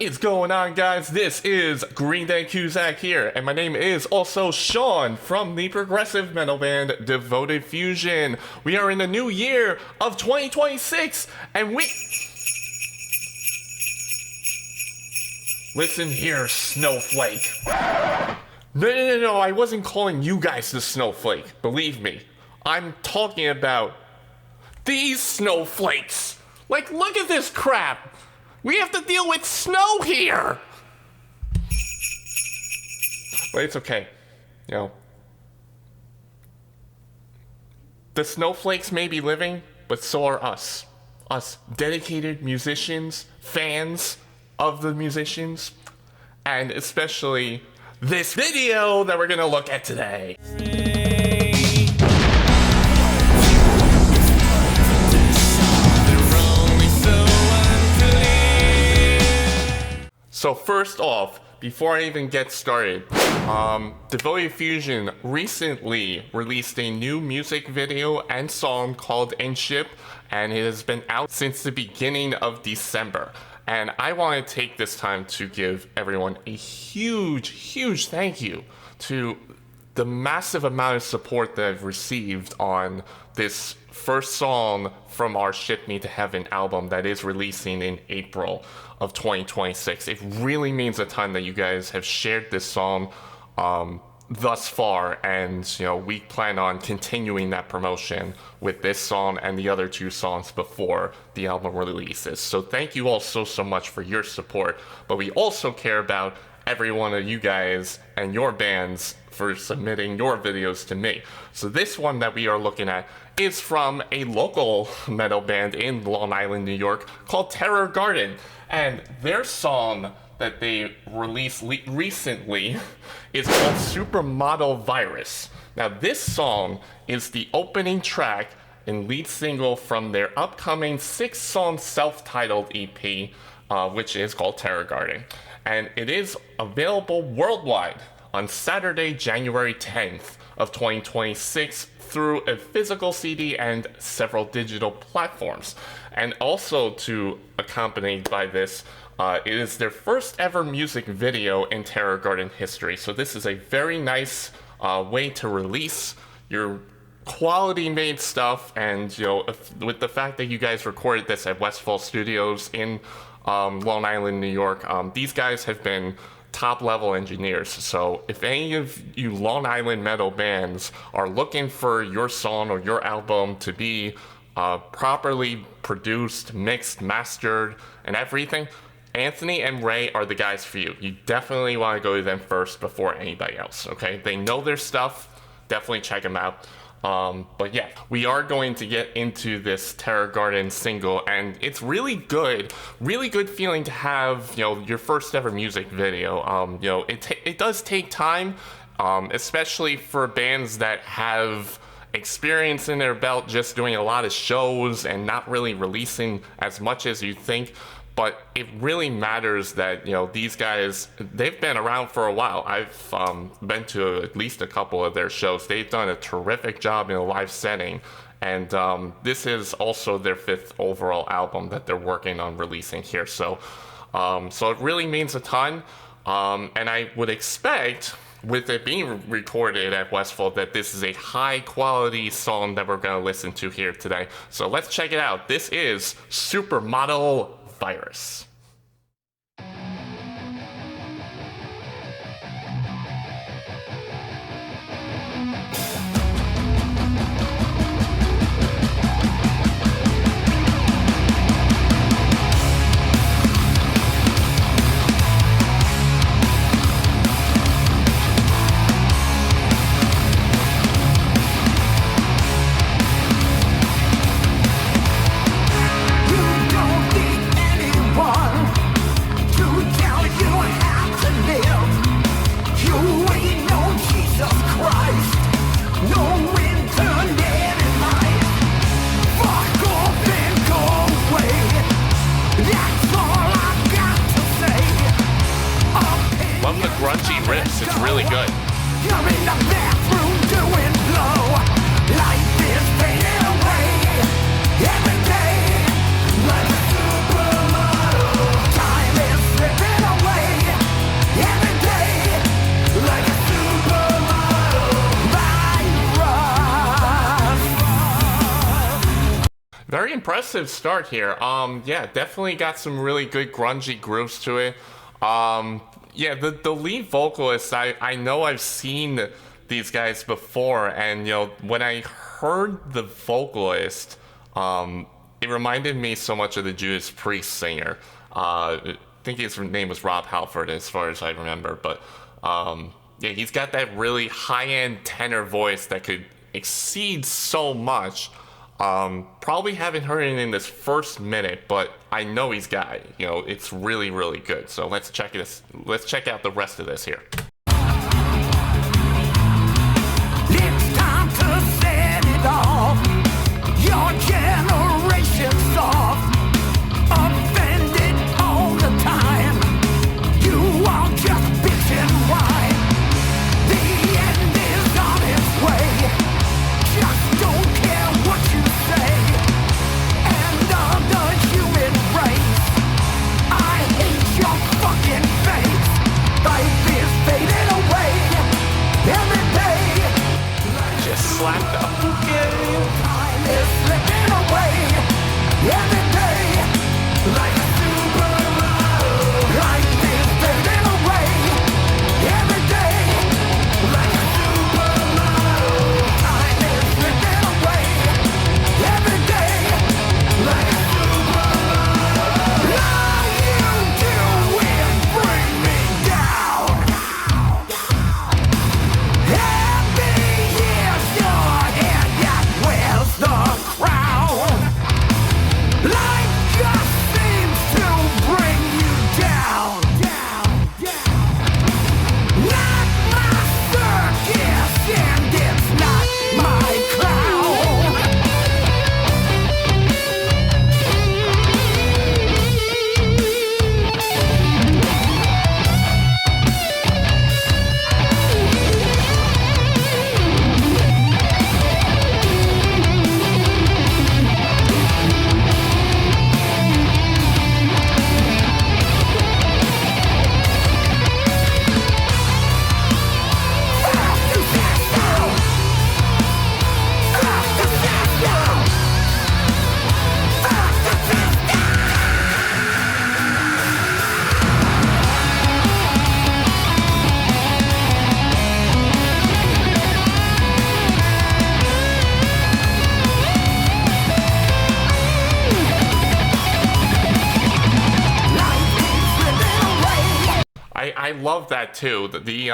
is going on, guys? This is GreenDayCusack here, and my name is also Sean from the progressive metal band Devoted Fusion. We are in the new year of 2026, and Listen here, snowflake. No, I wasn't calling you guys the snowflake, believe me. I'm talking about these snowflakes. Like, look at this crap. We have to deal with snow here! But it's okay. You know, the snowflakes may be living, but so are us. Us dedicated musicians, fans of the musicians, and especially this video that we're gonna look at today. So first off, before I even get started, Devoted Fusion recently released a new music video and song called Inship, and it has been out since the beginning of December. And I want to take this time to give everyone a huge thank you to the massive amount of support that I've received on this first song from our Ship Me to Heaven album that is releasing in April of 2026. It really means a ton that you guys have shared this song thus far, and you know, we plan on continuing that promotion with this song and the other two songs before the album releases. So thank you all so much for your support, but we also care about every one of you guys and your bands for submitting your videos to me. So this one that we are looking at is from a local metal band in Long Island, New York called Terror Garden, and their song that they released recently is called Supermodel Virus. Now this song is the opening track and lead single from their upcoming 6-song self-titled EP, which is called Terror Garden. And it is available worldwide on Saturday, January 10th of 2026 through a physical CD and several digital platforms. And also to accompany by this, it is their first ever music video in Terror Garden history. So this is a very nice way to release your quality made stuff. And you know, with the fact that you guys recorded this at Westfall Studios in Long Island, New York, these guys have been top level engineers. So if any of you Long Island metal bands are looking for your song or your album to be properly produced, mixed, mastered, and everything, Anthony and Ray are the guys for you. You definitely want to go to them first before anybody else, okay? They know their stuff. Definitely check them out. But yeah, we are going to get into this Terror Garden single, and it's really good feeling to have, you know, your first ever music video. You know, it does take time, especially for bands that have experience in their belt just doing a lot of shows and not really releasing as much as you think. But it really matters that, you know, these guys, they've been around for a while. I've been to at least a couple of their shows. They've done a terrific job in a live setting. And this is also their 5th overall album that they're working on releasing here. So it really means a ton. And I would expect, with it being recorded at Westfall, that this is a high quality song that we're going to listen to here today. So let's check it out. This is Supermodel Virus. Grungy riffs, it's really good. You're in the bathroom doing blow. Life is fading away every day. Like a supermodel, time is slipping very impressive start here. Yeah, definitely got some really good grungy grooves to it. Yeah, the lead vocalist, I know I've seen these guys before, and when I heard the vocalist, it reminded me so much of the Judas Priest singer. I think his name was Rob Halford, as far as I remember, but yeah, he's got that really high-end tenor voice that could exceed so much. Probably haven't heard it in this first minute, but I know he's got it. It's really, really good. So let's check out the rest of this here. It's time to set it off. Your generation's soft, offended all the time. You all just bitch and whine. The end is on its way. Just don't care what you say. End of the human race. I hate your fucking face. Life is fading away every day. Just slapped up. Time is slipping away every day. Like a supermodel. Life is fading away every day. Like a supermodel. Time is slipping away every day. Like a supermodel. All you do is bring me down. Every year's your head that wears the crown. Life just seems to bring you down. Not my circus, and it's not my clown. I love that too. The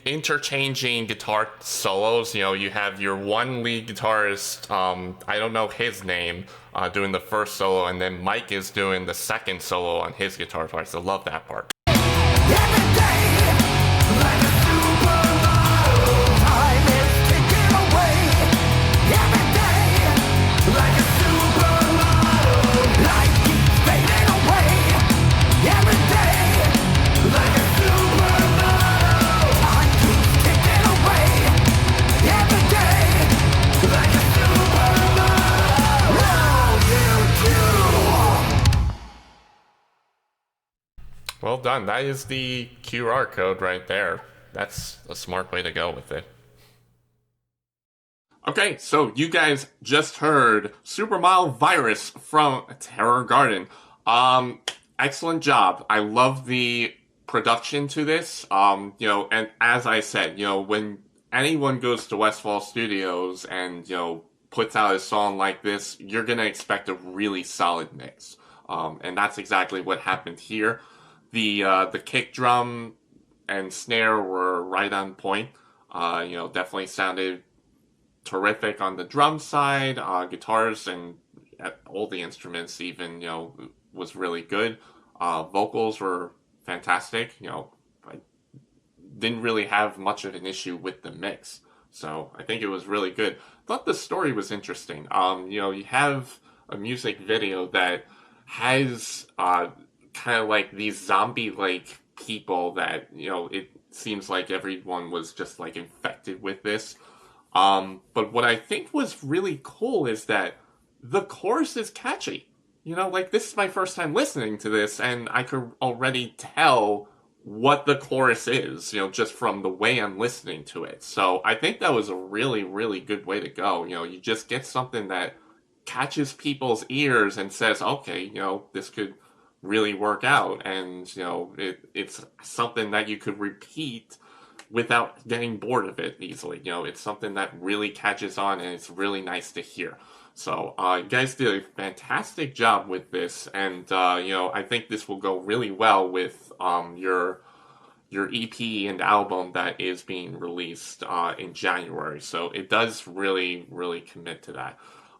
interchanging guitar solos. You have your one lead guitarist. I don't know his name, doing the first solo, and then Mike is doing the second solo on his guitar parts. I love that part. Every day, like a supermodel, time is ticking away. Every day, like a supermodel, life keeps fading away. Every day, like a supermodel, time keeps ticking away. Every day, like a supermodel, all you do. Well done. That is the QR code right there. That's a smart way to go with it. Okay, so you guys just heard Supermodel Virus from Terror Garden. Excellent job. I love the production to this. And as I said, when anyone goes to Westfall Studios and, puts out a song like this, you're gonna expect a really solid mix. And that's exactly what happened here. The kick drum and snare were right on point. Definitely sounded terrific on the drum side. Guitars and all the instruments even, was really good. Vocals were fantastic. I didn't really have much of an issue with the mix. So I think it was really good. Thought the story was interesting. You have a music video that has kind of like these zombie-like people that, it seems like everyone was just like infected with this. But what I think was really cool is that the chorus is catchy. This is my first time listening to this, and I could already tell what the chorus is, just from the way I'm listening to it. So I think that was a really, really good way to go. You just get something that catches people's ears and says, okay, this could really work out, and it's something that you could repeat without getting bored of it easily. It's something that really catches on, and it's really nice to hear. So you guys did a fantastic job with this, and I think this will go really well with your EP and album that is being released in January. So it does really, really commit to that.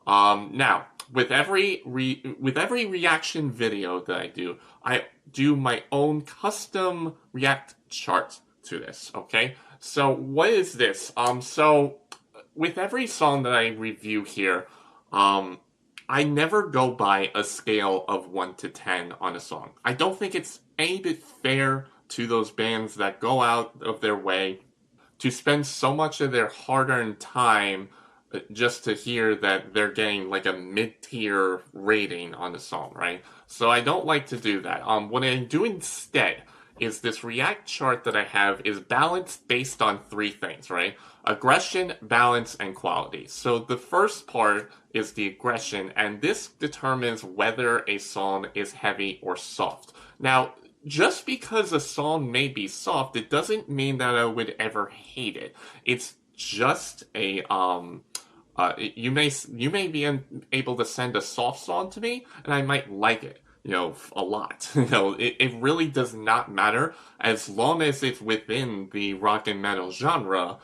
Now, with every reaction video that I do my own custom react chart to this. Okay, so what is this? So with every song that I review here, I never go by a scale of 1 to 10 on a song. I don't think it's any bit fair to those bands that go out of their way to spend so much of their hard-earned time just to hear that they're getting like a mid-tier rating on the song, right? So I don't like to do that. What I do instead is this react chart that I have is balanced based on 3 things, right? Aggression, balance, and quality. So the first part is the aggression, and this determines whether a song is heavy or soft. Now, just because a song may be soft, it doesn't mean that I would ever hate it. It's just a you may be able to send a soft song to me, and I might like it, a lot. It really does not matter as long as it's within the rock and metal genre.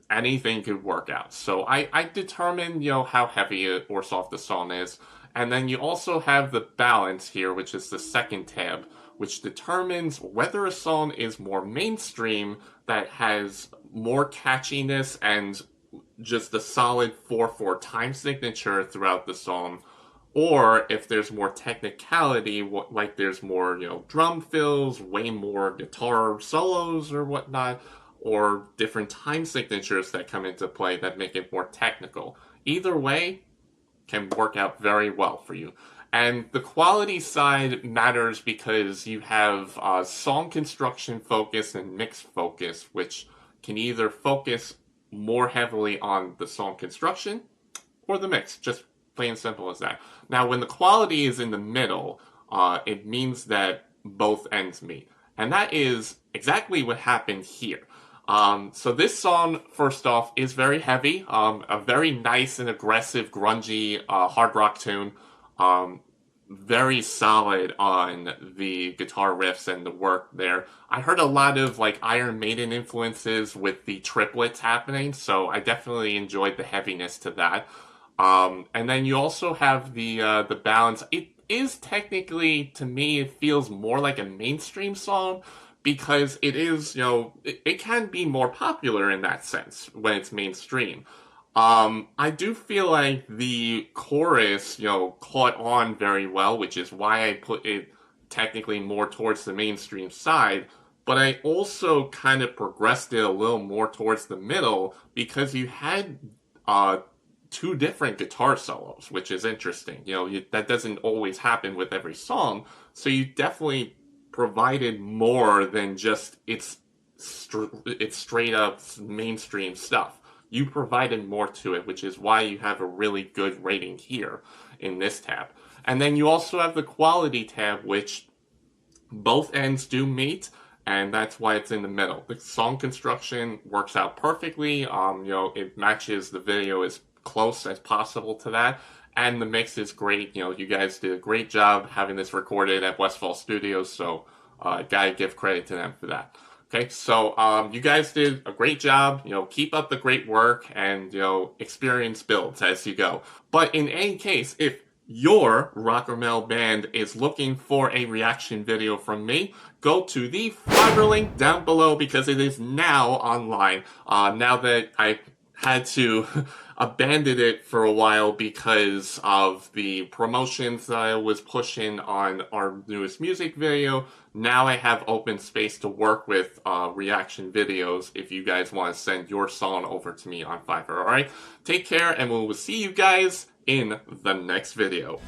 Anything could work out. So I determine, how heavy or soft the song is, and then you also have the balance here, which is the second tab, which determines whether a song is more mainstream that has more catchiness and just a solid 4/4 time signature throughout the song, or if there's more technicality, like there's more, drum fills, way more guitar solos or whatnot, or different time signatures that come into play that make it more technical. Either way can work out very well for you. And the quality side matters because you have song construction focus and mix focus, which can either focus more heavily on the song construction or the mix, just plain simple as that. Now, when the quality is in the middle, it means that both ends meet. And that is exactly what happened here. So this song, first off, is very heavy, a very nice and aggressive, grungy, hard rock tune. Very solid on the guitar riffs and the work there. I heard a lot of like Iron Maiden influences with the triplets happening, so I definitely enjoyed the heaviness to that. And then you also have the balance. It is technically, to me, it feels more like a mainstream song because it is, it can be more popular in that sense when it's mainstream. I do feel like the chorus, caught on very well, which is why I put it technically more towards the mainstream side. But I also kind of progressed it a little more towards the middle because you had 2 different guitar solos, which is interesting. That doesn't always happen with every song. So you definitely provided more than just it's straight up mainstream stuff. You provided more to it, which is why you have a really good rating here in this tab. And then you also have the quality tab, which both ends do meet, and that's why it's in the middle. The song construction works out perfectly. It matches the video as close as possible to that. And the mix is great. You guys did a great job having this recorded at Westfall Studios, so gotta give credit to them for that. Okay, so you guys did a great job. Keep up the great work, and experience builds as you go. But in any case, if your rock or metal band is looking for a reaction video from me, go to the Fiverr link down below because it is now online. Now that I had to abandon it for a while because of the promotions that I was pushing on our newest music video, now I have open space to work with reaction videos if you guys want to send your song over to me on Fiverr. Alright, take care, and we will see you guys in the next video.